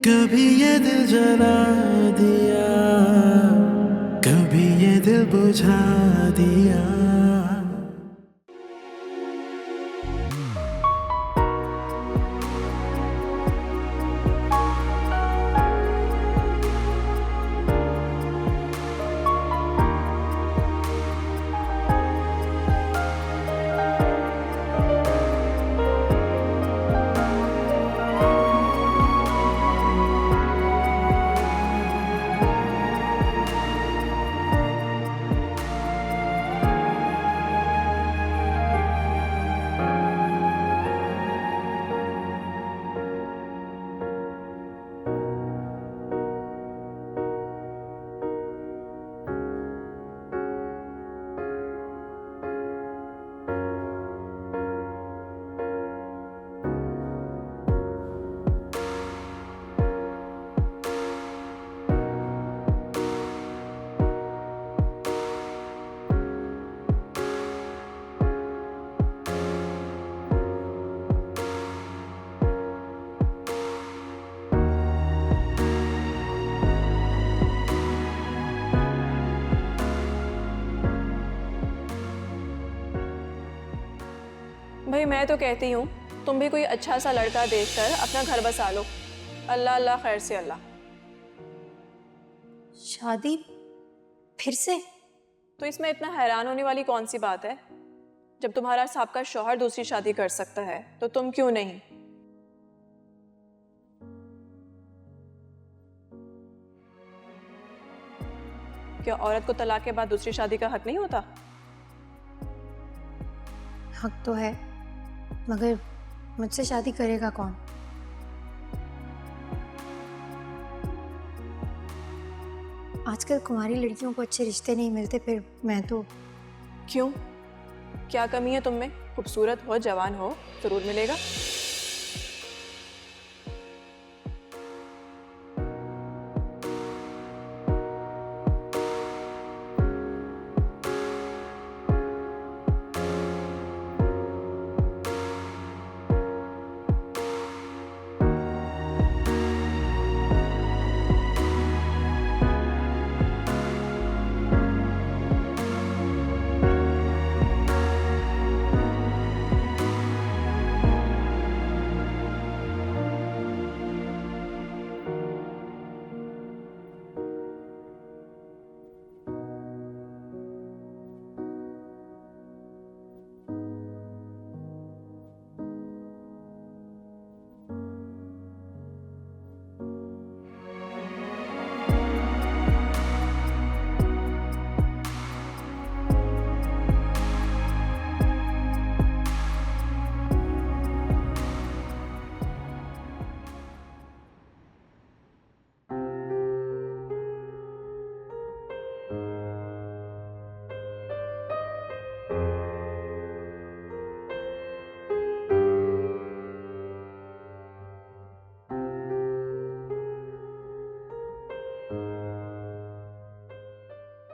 कभी ये दिल जला दिया, कभी ये दिल बुझा दिया। भाई मैं तो कहती हूँ तुम भी कोई अच्छा सा लड़का देखकर अपना घर बसा लो। अल्लाह अल्लाह खैर से अल्लाह। शादी फिर से? तो इसमें इतना हैरान होने वाली कौन सी बात है? जब तुम्हारा साहब शौहर दूसरी शादी कर सकता है तो तुम क्यों नहीं? क्या औरत को तलाक के बाद दूसरी शादी का हक नहीं होता? हक तो है, मगर मुझसे शादी करेगा कौन? आजकल कुंवारी लड़कियों को अच्छे रिश्ते नहीं मिलते, फिर मैं तो। क्यों? क्या कमी है तुम में? खूबसूरत हो, जवान हो, जरूर मिलेगा।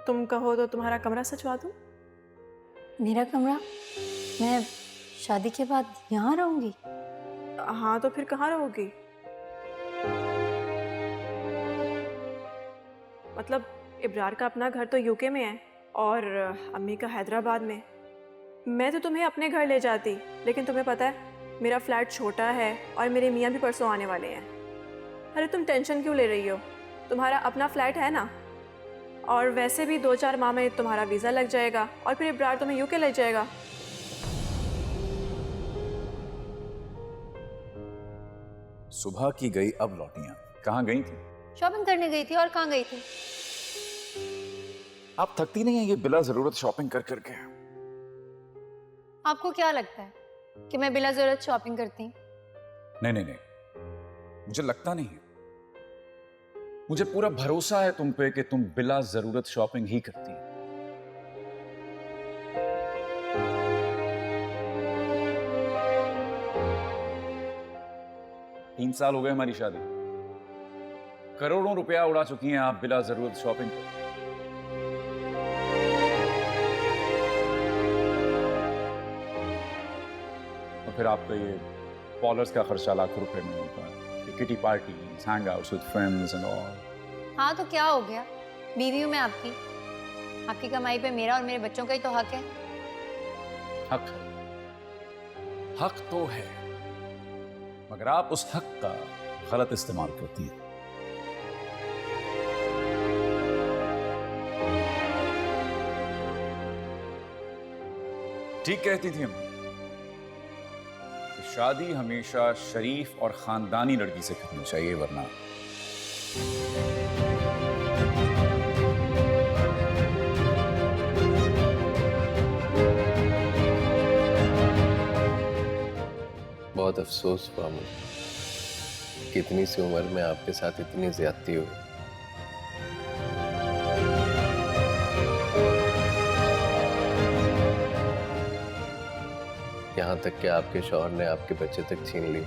तुम कहो तो तुम्हारा कमरा सजवा दूं? मेरा कमरा? मैं शादी के बाद यहाँ रहूंगी? हाँ तो फिर कहाँ रहोगी? मतलब इब्रार का अपना घर तो यूके में है और अम्मी का हैदराबाद में। मैं तो तुम्हें अपने घर ले जाती, लेकिन तुम्हें पता है मेरा फ्लैट छोटा है और मेरे मियाँ भी परसों आने वाले हैं। अरे तुम टेंशन क्यों ले रही हो? तुम्हारा अपना फ्लैट है ना, और वैसे भी 2-4 माह में तुम्हारा वीज़ा लग जाएगा और फिर इब्रार तुम्हें यूके ले जाएगा। सुबह की गई अब लौटियां। कहाँ गई थी? शॉपिंग करने गई थी। और कहाँ गई थी? आप थकती नहीं है ये बिला जरूरत शॉपिंग कर करके? आपको क्या लगता है कि मैं बिला जरूरत शॉपिंग करती हूँ? नहीं नहीं नहीं, मुझे लगता नहीं है। मुझे पूरा भरोसा है तुम पे कि तुम बिला जरूरत शॉपिंग ही करती है। तीन साल हो गए हमारी शादी, करोड़ों रुपया उड़ा चुकी हैं आप बिला जरूरत शॉपिंग पर। और फिर आपका ये पॉलर्स का खर्चा लाखों रुपए में होता है। Kitty parties, Hangouts with friends and all. हाँ तो क्या हो गया, बीवी हूँ मैं आपकी। आपकी कमाई पे मेरा और मेरे बच्चों का ही तो हक है। हक है, हक तो है, मगर आप उस हक का गलत इस्तेमाल करती हैं। ठीक कहती थी अम्मी कि शादी हमेशा शरीफ और खानदानी लड़की से करनी चाहिए, वरना बहुत अफसोस हुआ मुझे कि इतनी सी उम्र में आपके साथ इतनी ज्यादती हुई। यहाँ तक कि आपके शौहर ने आपके बच्चे तक छीन ली।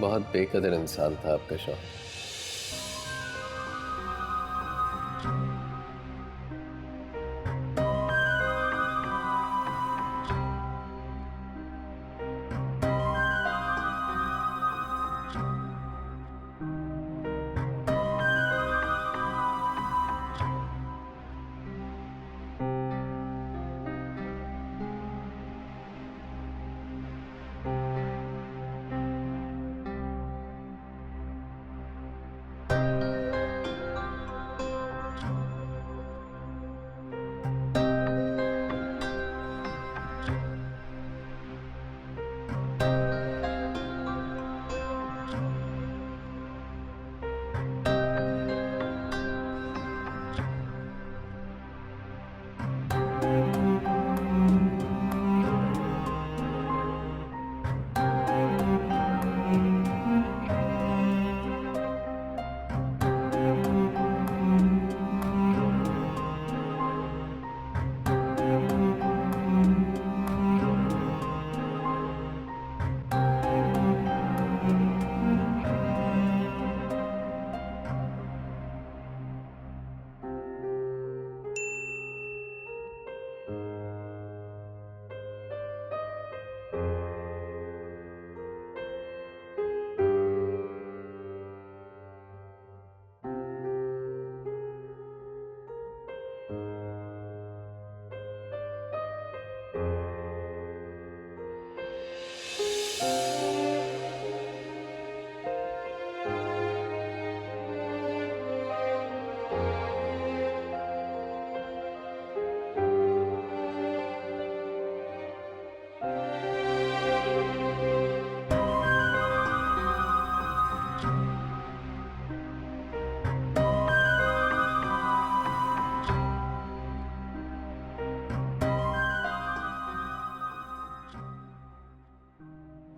बहुत बेकदर इंसान था आपका शौहर।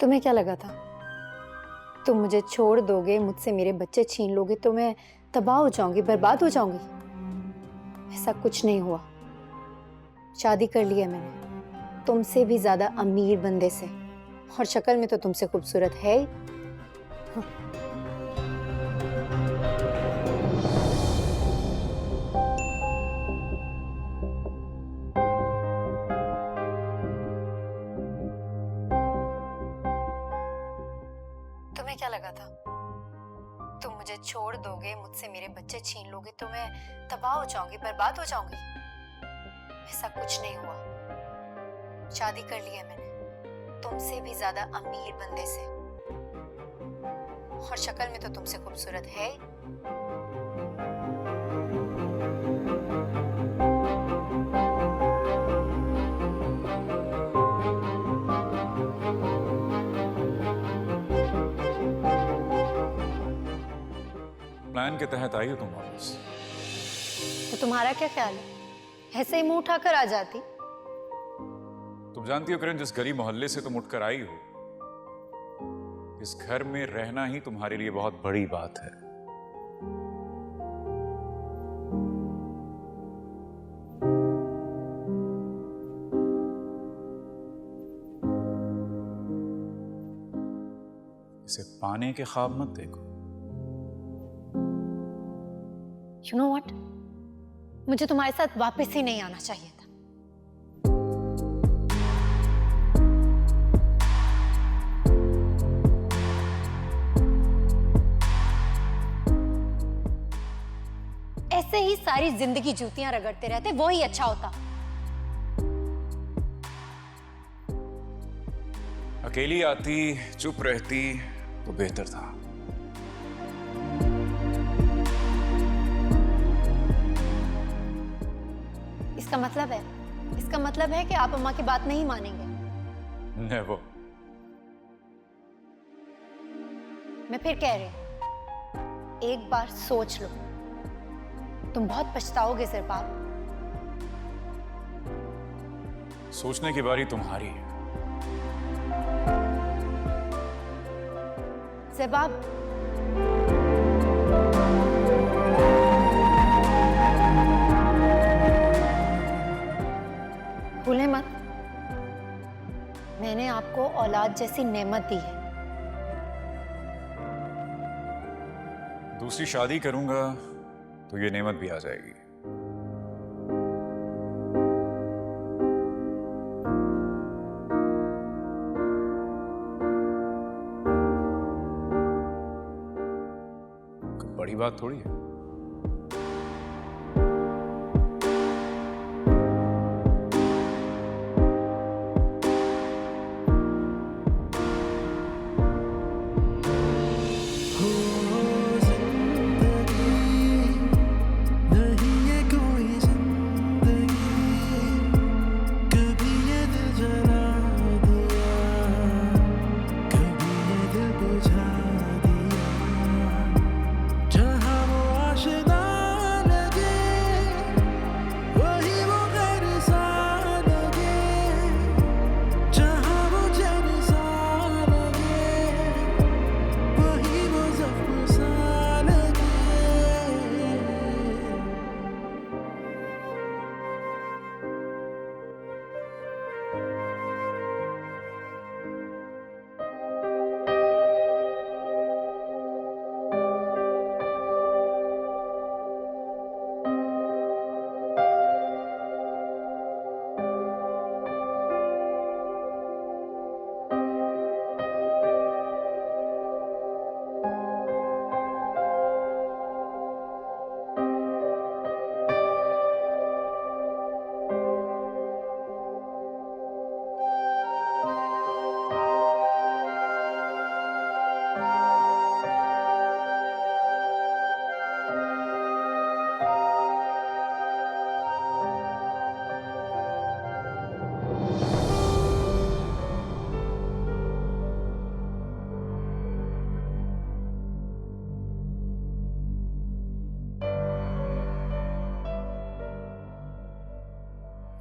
तुम्हें क्या लगा था तुम मुझे छोड़ दोगे, मुझसे मेरे बच्चे छीन लोगे तो मैं तबाह हो जाऊंगी, बर्बाद हो जाऊंगी? ऐसा कुछ नहीं हुआ। शादी कर ली है मैंने तुमसे भी ज्यादा अमीर बंदे से, और शक्ल में तो तुमसे खूबसूरत है ही। तुम्हें क्या लगा था तुम मुझे छोड़ दोगे, मुझसे मेरे बच्चे छीन लोगे तो मैं तबाह हो जाऊंगी, बर्बाद हो जाऊंगी? ऐसा कुछ नहीं हुआ। शादी कर ली है मैंने तुमसे भी ज्यादा अमीर बंदे से, और शक्ल में तो तुमसे खूबसूरत है ही। प्लान के तहत आई हो तुम वापस। तो तुम्हारा क्या ख्याल है, ऐसे ही मुंह उठाकर आ जाती? तुम जानती हो किरण, जिस गली मोहल्ले से तुम उठकर आई हो, इस घर में रहना ही तुम्हारे लिए बहुत बड़ी बात है। इसे पाने के ख्वाब मत देखो। You know what? मुझे तुम्हारे साथ वापस ही नहीं आना चाहिए था। ऐसे ही सारी जिंदगी जूतियां रगड़ते रहते, वो ही अच्छा होता। अकेली आती, चुप रहती तो बेहतर था। इसका मतलब है कि आप अम्मा की बात नहीं मानेंगे। नेवर। मैं फिर कह रही हूं, एक बार सोच लो, तुम बहुत पछताओगे ज़रबाब। सोचने की बारी तुम्हारी है। ज़रबाब, भूलें मत, मैंने आपको औलाद जैसी नेमत दी है। दूसरी शादी करूंगा तो ये नेमत भी आ जाएगी। कोई बड़ी बात थोड़ी है।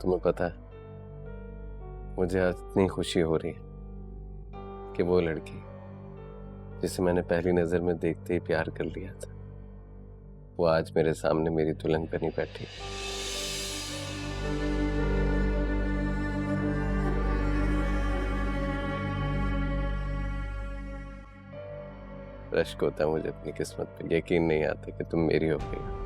तुम्हें पता है, मुझे आज इतनी खुशी हो रही है कि वो लड़की जिसे मैंने पहली नजर में देखते ही प्यार कर लिया था, वो आज मेरे सामने मेरी दुल्हन बनी बैठी। रश्क होता है मुझे अपनी किस्मत पे, यकीन नहीं आता कि तुम मेरी हो गई।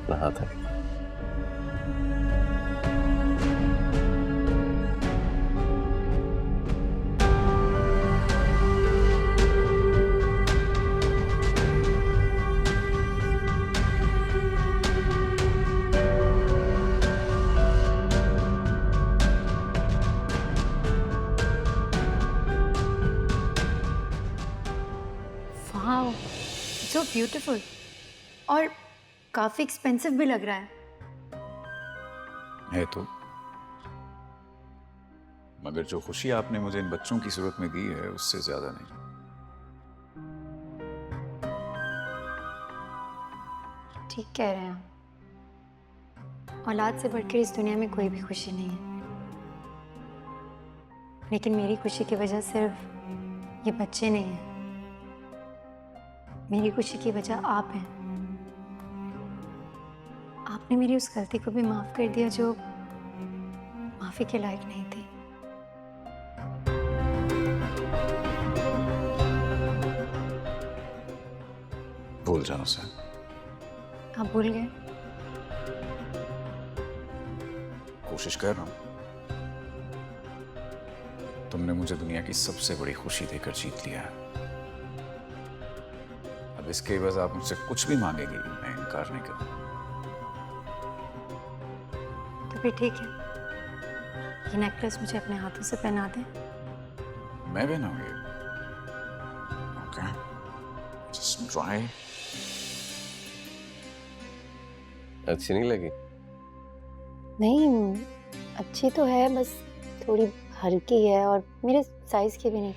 नहा था वाओ, सो ब्यूटीफुल और काफी एक्सपेंसिव भी लग रहा है तो, मगर जो खुशी आपने मुझे इन बच्चों की सूरत में दी है उससे ज्यादा नहीं। ठीक कह रहे हैं आप। औलाद से बढ़कर इस दुनिया में कोई भी खुशी नहीं है। लेकिन मेरी खुशी की वजह सिर्फ ये बच्चे नहीं हैं। मेरी खुशी की वजह आप हैं। आपने मेरी उस गलती को भी माफ कर दिया जो माफी के लायक नहीं थी। भूल जाओ उसे। आप भूल गए? कोशिश कर रहा हूं। तुमने मुझे दुनिया की सबसे बड़ी खुशी देकर जीत लिया है। अब इसके एवज आप मुझसे कुछ भी मांगेगी, मैं इनकार नहीं करूंगा। तो फिर ठीक है, ये नेकलेस मुझे अपने हाथों से पहना दे। मैं भी ना ये। Okay, just try. अच्छी नहीं लगी? नहीं, अच्छी तो है, बस थोड़ी हल्की है और मेरे साइज की भी नहीं।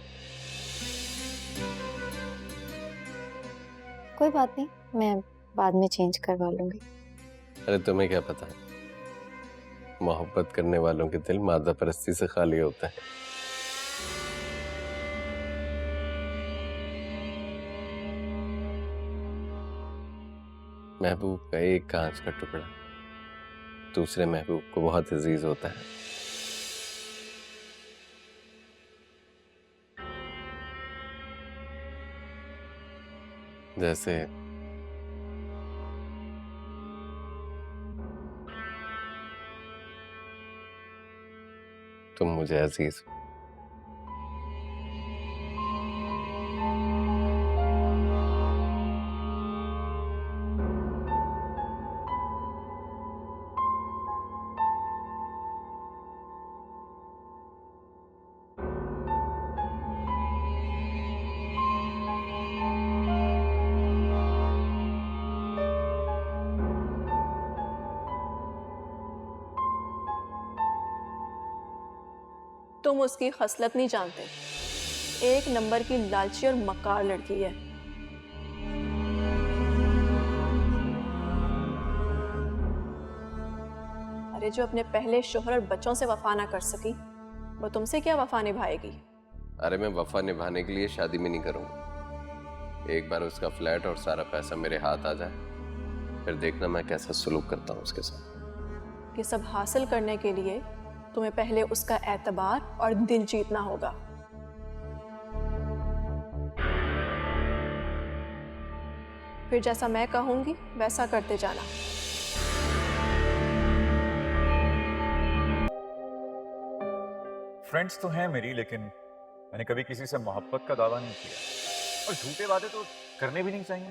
कोई बात नहीं, मैं बाद में चेंज करवा लूंगी। अरे तुम्हें क्या पता, मोहब्बत करने वालों के दिल मादा परस्ती से खाली होता है। महबूब का एक कांच का टुकड़ा दूसरे महबूब को बहुत अजीज होता है। जैसे तुम मुझे अजीज हो। तुम उसकी खसलत नहीं जानते। एक नंबर की लालची और मक्कार लड़की है। अरे जो अपने पहले शोहर और बच्चों से वफा ना कर सकी, वो तुमसे क्या वफा निभाएगी? अरे मैं वफा निभाने के लिए शादी में नहीं करूंगा। एक बार उसका फ्लैट और सारा पैसा मेरे हाथ आ जाए, फिर देखना मैं कैसा सलूक करता हूँ उसके साथ। ये सब हासिल करने के लिए तुम्हें पहले उसका एतबार और दिल जीतना होगा। फिर जैसा मैं कहूंगी वैसा करते जाना। फ्रेंड्स तो हैं मेरी, लेकिन मैंने कभी किसी से मोहब्बत का दावा नहीं किया, और झूठे वादे तो करने भी नहीं चाहिए।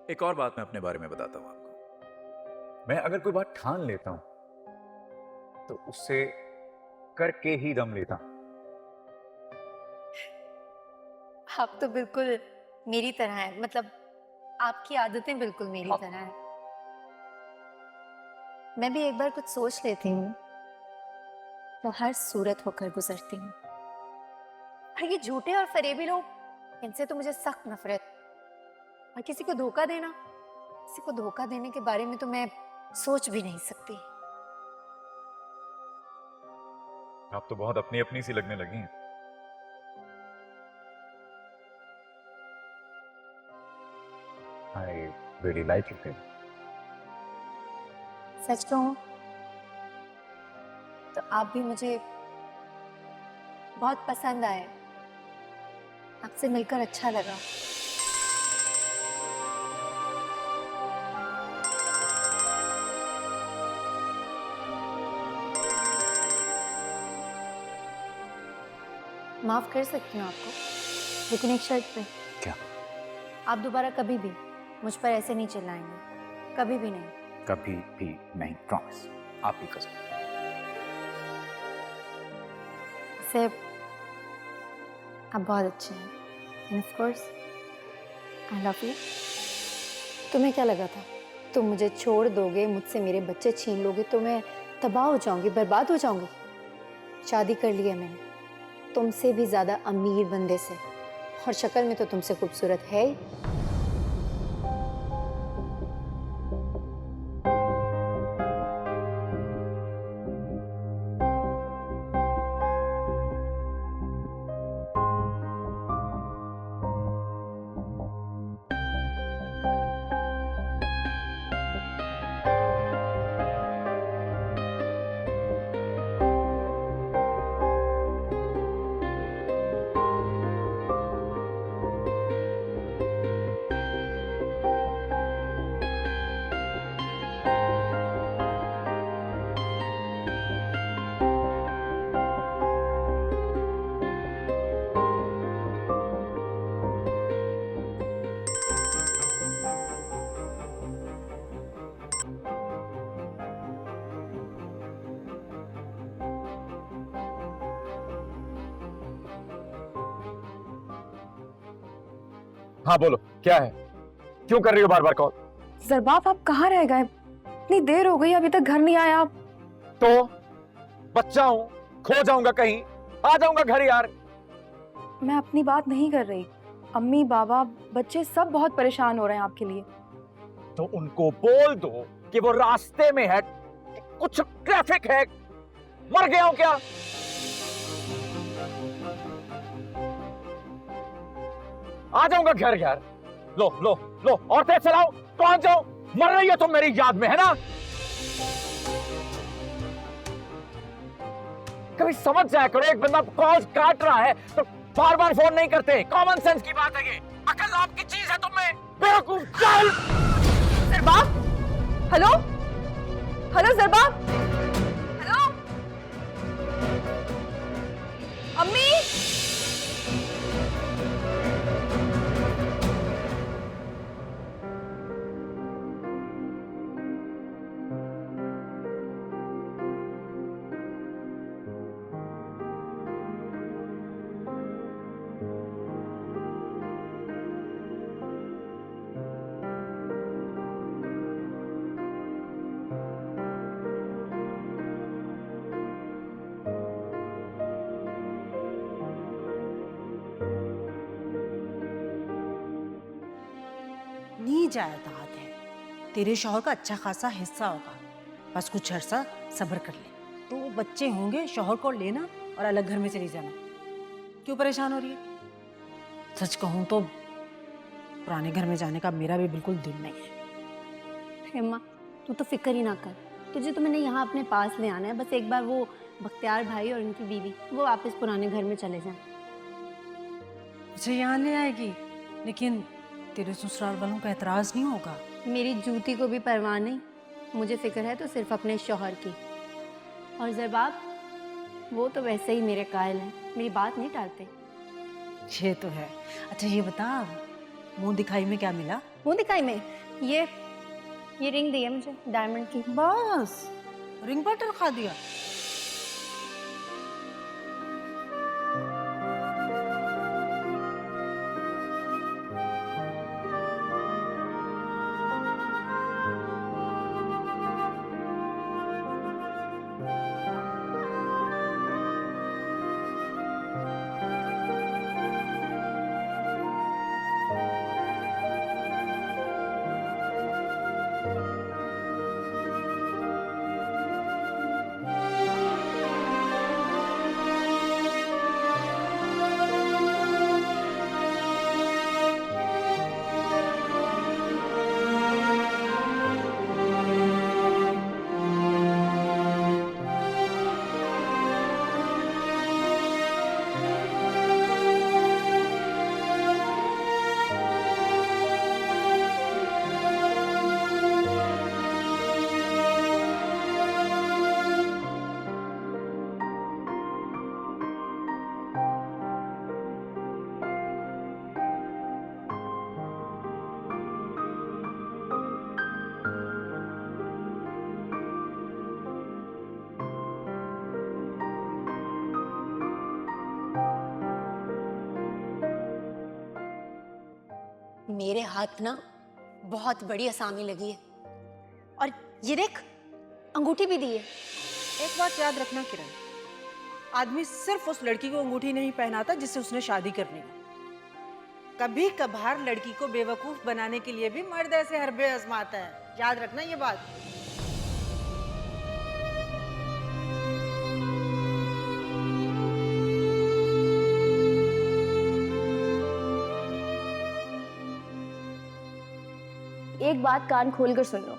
एक और बात मैं अपने बारे में बताता हूं आपको। मैं अगर कोई बात ठान लेता हूं तो उससे करके ही दम लेता हूं। आप तो बिल्कुल मेरी तरह हैं, मतलब आपकी आदतें बिल्कुल मेरी तरह हैं। मैं भी एक बार कुछ सोच लेती हूँ तो हर सूरत होकर गुजरती हूँ। और ये झूठे और फरेबी लोग, इनसे तो मुझे सख्त नफरत। और किसी को धोखा देने के बारे में तो मैं सोच भी नहीं सकती। आप तो बहुत अपनी अपनी सी लगने लगी हैं। I really like it. सच कहूं तो आप भी मुझे बहुत पसंद आए। आपसे मिलकर अच्छा लगा। माफ कर सकती हूँ आपको, लेकिन एक शर्त पे। क्या? आप दोबारा कभी भी मुझ पर ऐसे नहीं चिल्लाएंगे, कभी भी नहीं। कभी भी नहीं, प्रॉमिस। आपकी कसम। सिर्फ आप बहुत अच्छे हैं, end of course I love you. तुम्हें क्या लगा था तुम मुझे छोड़ दोगे, मुझसे मेरे बच्चे छीन लोगे तो मैं तबाह हो जाऊंगी, बर्बाद हो जाऊंगी? शादी कर ली है मैंने तुमसे भी ज्यादा अमीर बंदे से, और शक्ल में तो तुमसे खूबसूरत है ही। हाँ बोलो, क्या है? क्यों कर रही हो बार बार कॉल? ज़रबाब आप कहाँ रह गए? इतनी देर हो गई अभी तक घर नहीं आया आप। तो बच्चा हूं, खो जाऊंगा कहीं, आ जाऊंगा घर यार। मैं अपनी बात नहीं कर रही, अम्मी बाबा बच्चे सब बहुत परेशान हो रहे हैं आपके लिए। तो उनको बोल दो कि वो रास्ते में है, कुछ ट्रैफिक है, मर गया हूं क्या? आ जाऊंगा घर यार। लो लो लो, और तेज चलाओ, पहुंच जाओ। मर रही हो तुम मेरी याद में, है ना? कभी समझ जाया करो, एक बंदा कॉल काट रहा है तो बार बार फोन नहीं करते। कॉमन सेंस की बात है ये, अकल आपकी चीज है तुम में, बेवकूफ। चल ज़रबाब, हेलो हेलो ज़रबाब, हेलो अम्मी। नी जायदाद है, तेरे शौहर का अच्छा खासा हिस्सा होगा, बस कुछ अरसा सब्र कर ले। तो बच्चे होंगे, शौहर को लेना और अलग घर में चली जाना। क्यों परेशान हो रही है? सच कहूं तो पुराने घर में जाने का मेरा भी बिल्कुल दिल नहीं है। अम्मा तू तो फिक्र ही ना कर, तुझे तो मैंने यहाँ अपने पास ले आना है। बस एक बार वो बख्तियार भाई और उनकी बीवी वो वापस पुराने घर में चले जाएं। मुझे यहाँ ले आएगी, लेकिन तेरे ससुराल वालों का एतराज नहीं होगा? मेरी जूती को भी परवाह नहीं, मुझे फिक्र है तो सिर्फ अपने शौहर की। और ज़रबाब वो तो वैसे ही मेरे कायल हैं, मेरी बात नहीं टालते। ये तो है। अच्छा ये बता, मुंह दिखाई में क्या मिला? मुँह दिखाई में ये रिंग दी है मुझे डायमंड की। बस रिंग बटन खा दिया? मेरे हाथ ना बहुत बड़ी असामी लगी है, और ये देख अंगूठी भी दी है। एक बात याद रखना किरण, आदमी सिर्फ उस लड़की को अंगूठी नहीं पहनाता जिससे उसने शादी करनी है। कभी कभार लड़की को बेवकूफ बनाने के लिए भी मर्द ऐसे हरबे आजमाता है, याद रखना ये बात। एक बात कान खोल कर सुन लो,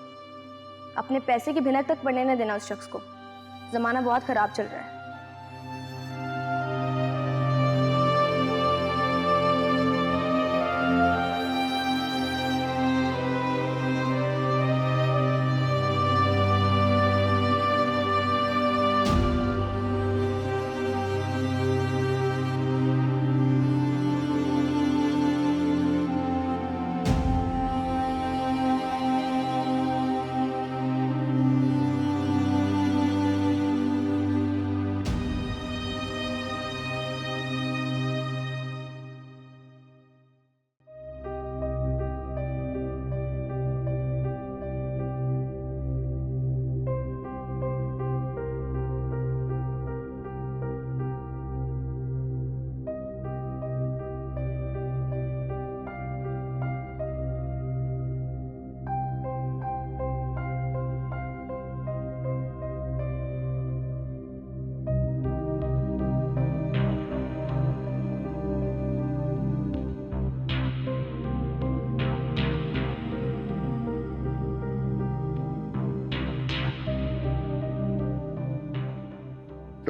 अपने पैसे की भिनक तक पड़ने न देना उस शख्स को। जमाना बहुत खराब चल रहा है।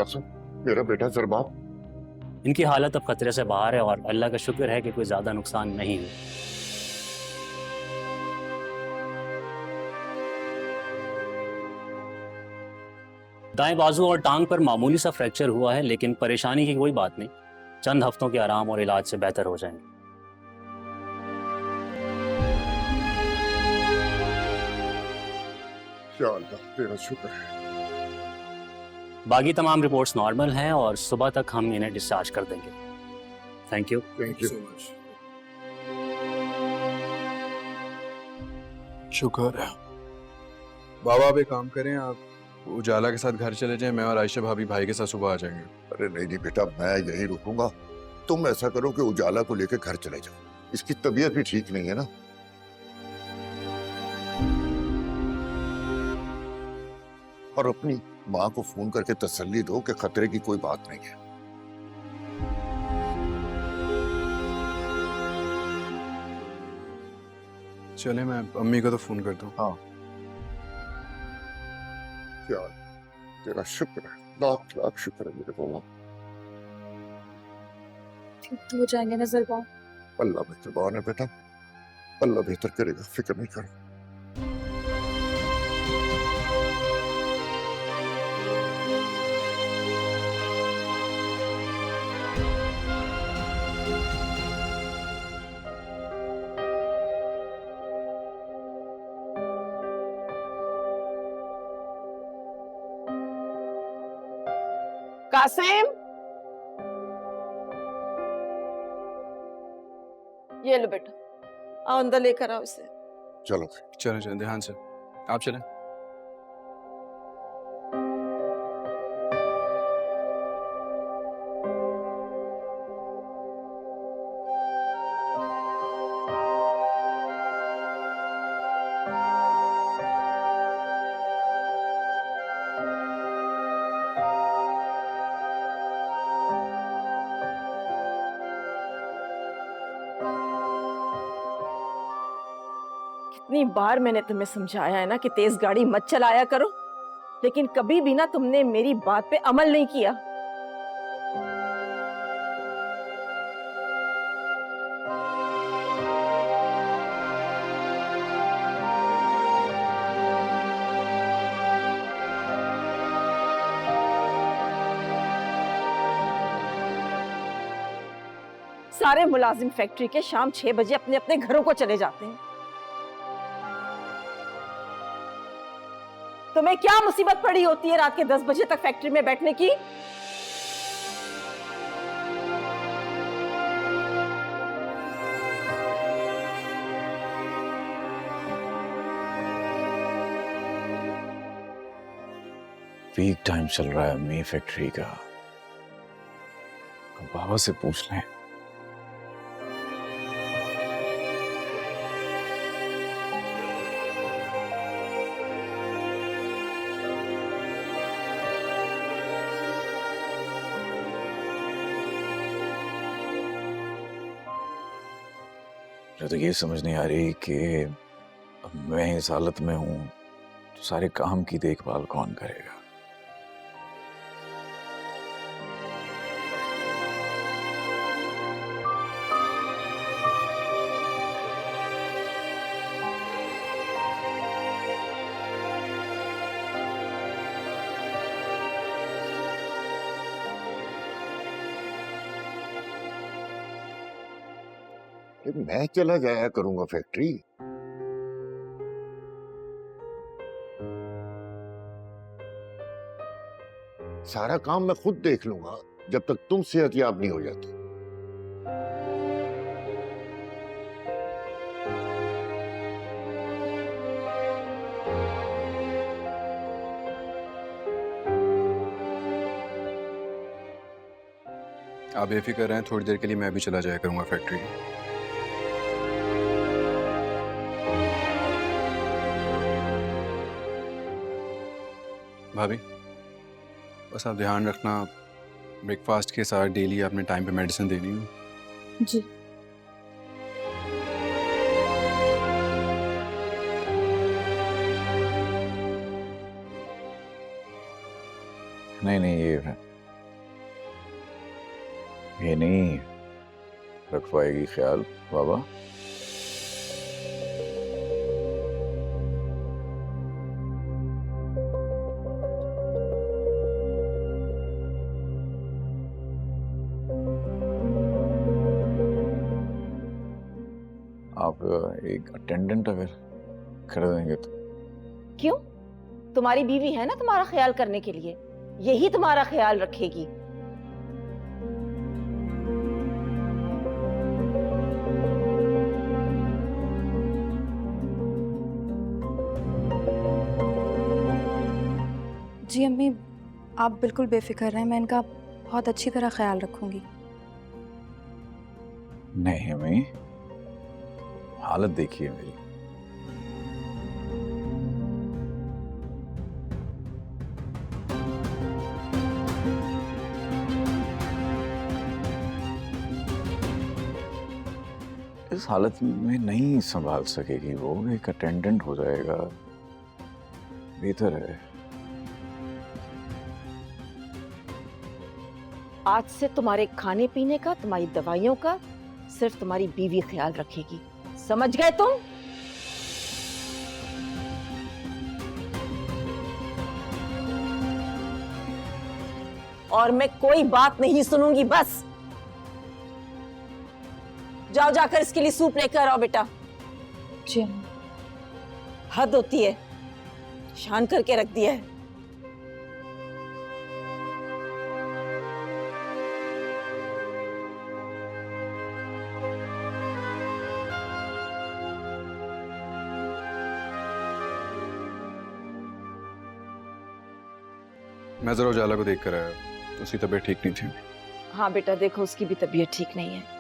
कासिम, मेरा बेटा जरबाब। इनकी हालत अब खतरे से बाहर है और अल्लाह का शुक्र है कि कोई ज्यादा नुकसान नहीं हुआ। दाएं बाजू और टांग पर मामूली सा फ्रैक्चर हुआ है, लेकिन परेशानी की कोई बात नहीं, चंद हफ्तों के आराम और इलाज से बेहतर हो जाएंगे। या अल्लाह तेरा शुक्र है। बाकी तमाम रिपोर्ट्स नॉर्मल हैं और सुबह तक हम इन्हें डिस्चार्ज कर देंगे। Thank you. Thank you. शुक्र है। बाबा आप एक काम करें, आप उजाला के साथ घर चले जाएं, मैं और आयशा भाभी भाई के साथ सुबह आ जाएंगे। अरे नहीं नहीं बेटा, मैं यहीं रुकूंगा। तुम ऐसा करो कि उजाला को लेकर घर चले जाओ, इसकी तबीयत भी ठीक नहीं है ना। और अपनी माँ को फोन करके तसल्ली दो कि खतरे की कोई बात नहीं है। चले, मैं अम्मी को तो फोन करता हूँ। हाँ, क्या तेरा शुक्र है, लाख लाख शुक्र है मेरे बाबा। ठीक तो हो जाएंगे ना जरबाब? अल्लाह मेहरबान है बेटा, अल्लाह बेहतर करेगा, फिक्र नहीं करो। कासिम, ये लो बेटा, आओ अंदर लेकर आओ इसे। चलो चलें चलें, ध्यान से आप चलें। कितनी बार मैंने तुम्हें समझाया है ना कि तेज गाड़ी मत चलाया करो, लेकिन कभी भी ना तुमने मेरी बात पे अमल नहीं किया। सारे मुलाजिम फैक्ट्री के शाम 6 बजे अपने अपने घरों को चले जाते हैं। तुम्हें क्या मुसीबत पड़ी होती है रात के 10 बजे तक फैक्ट्री में बैठने की? पीक टाइम चल रहा है अम्मी फैक्ट्री का, बाबा से पूछ लें। मुझे तो ये समझ नहीं आ रही कि अब मैं इस हालत में हूं तो सारे काम की देखभाल कौन करेगा। मैं चला जाया करूंगा फैक्ट्री। सारा काम मैं खुद देख लूंगा जब तक तुम सेहतयाब नहीं हो जाती। आप बेफिक्र रहें, थोड़ी देर के लिए मैं भी चला जाया करूंगा फैक्ट्री। भाभी बस आप ध्यान रखना, ब्रेकफास्ट के साथ डेली आपने टाइम पे मेडिसिन देनी है। जी। नहीं नहीं, ये ये नहीं रख पाएगी ख्याल बाबा। आप एक अटेंडेंट अगर कर देंगे तो। क्यों? तुम्हारी बीवी है ना तुम्हारा ख्याल करने के लिए, यही तुम्हारा ख्याल रखेगी। जी अम्मी, आप बिल्कुल बेफिक्र रहें, मैं इनका बहुत अच्छी तरह ख्याल रखूंगी। नहीं अम्मी, हालत देखिए मेरी। इस हालत में नहीं संभाल सकेगी वो, एक अटेंडेंट हो जाएगा बेहतर है। आज से तुम्हारे खाने पीने का, तुम्हारी दवाइयों का सिर्फ तुम्हारी बीवी ख्याल रखेगी, समझ गए तुम? और मैं कोई बात नहीं सुनूंगी, बस जाओ जाकर इसके लिए सूप लेकर आओ बेटा। जी अम्मी। हद होती है, शान करके रख दिया है। मैं जरा उजाला को देख कर आया, उसकी तबीयत ठीक नहीं थी। हाँ बेटा, देखो उसकी भी तबीयत ठीक नहीं है।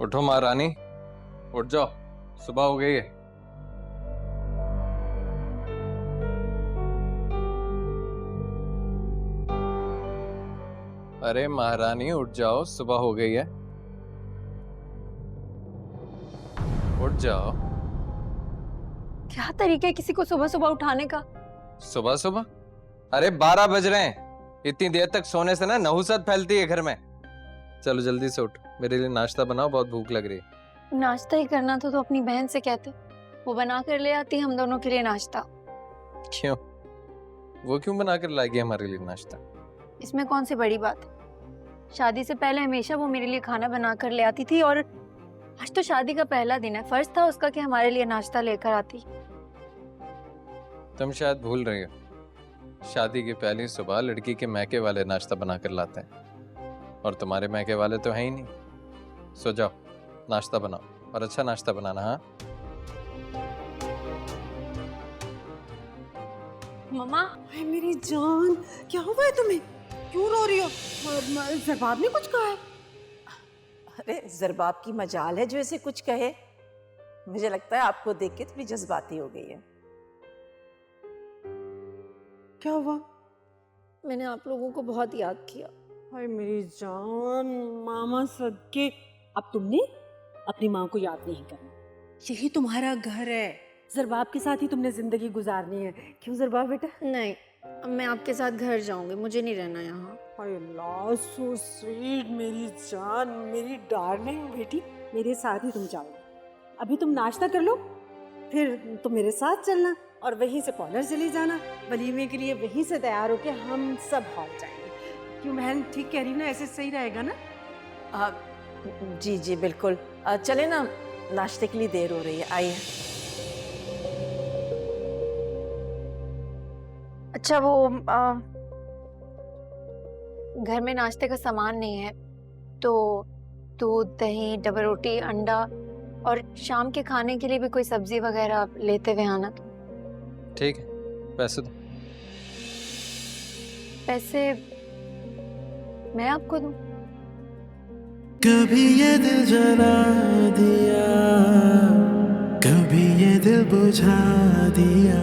उठो महारानी, उठ जाओ, सुबह हो गई है। अरे महारानी उठ जाओ, सुबह हो गई है, उठ जाओ। क्या तरीका है किसी को सुबह सुबह उठाने का? सुबह सुबह? अरे 12 बज रहे हैं, इतनी देर तक सोने से ना नहुसत फैलती है घर में। चलो जल्दी से उठ, मेरे लिए नाश्ता बनाओ, बहुत भूख लग रही है। नाश्ता ही करना था तो अपनी बहन से कहते, वो बना कर ले आती हम दोनों के लिए नाश्ता। क्यों? वो क्यों बना कर लाएगी हमारे लिए नाश्ता? इसमें कौन सी बड़ी बात है? शादी से पहले हमेशा वो मेरे लिए खाना बना कर ले आती थी, और आज तो शादी का पहला दिन है, फर्ज था उसका कि हमारे लिए नाश्ता लेकर आती। तुम शायद भूल रही हो, शादी की पहली सुबह लड़की के मैके वाले नाश्ता बना कर लाते हैं, और तुम्हारे मैके वाले तो हैं ही नहीं। सो जाओ, नाश्ता बनाओ, और अच्छा नाश्ता बनाना। हाँ मम्मा। मेरी जान, क्या हुआ है तुम्हें? क्यों रो रही हो? ज़रबाब ने कुछ कहा है? अरे ज़रबाब की मजाल है जो ऐसे कुछ कहे। मुझे लगता है आपको देख के थोड़ी जज्बाती हो गई है। क्या हुआ? मैंने आप लोगों को बहुत याद किया। हाय मेरी जान, मामा सदके। अब तुमने अपनी माँ को याद नहीं करना, यही तुम्हारा घर है, ज़रबाब के साथ ही तुमने जिंदगी गुजारनी है। क्यों ज़रबाब बेटा? नहीं, अब मैं आपके साथ घर जाऊंगी, मुझे नहीं रहना यहाँ। हाय अल्लाह, सो स्वीट मेरी जान, मेरी डार्लिंग बेटी, मेरे साथ ही तुम जाओगे। अभी तुम नाश्ता कर लो, फिर तुम मेरे साथ चलना और वहीं से पार्लर चली जाना। वलीमे के लिए वहीं से तैयार होके हम सब हॉल जाएंगे। क्यों बहन, ठीक कह रही ना? ऐसे सही रहेगा ना? जी जी बिल्कुल। चले ना, नाश्ते के लिए देर हो रही है, आइए। अच्छा, वो घर में नाश्ते का सामान नहीं है, तो दूध, दही, डबल रोटी, अंडा और शाम के खाने के लिए भी कोई सब्जी वगैरह लेते हुए आना। ठीक है, पैसे दो। पैसे मैं आपको दूं? कभी ये दिल जला दिया, कभी ये दिल बुझा दिया।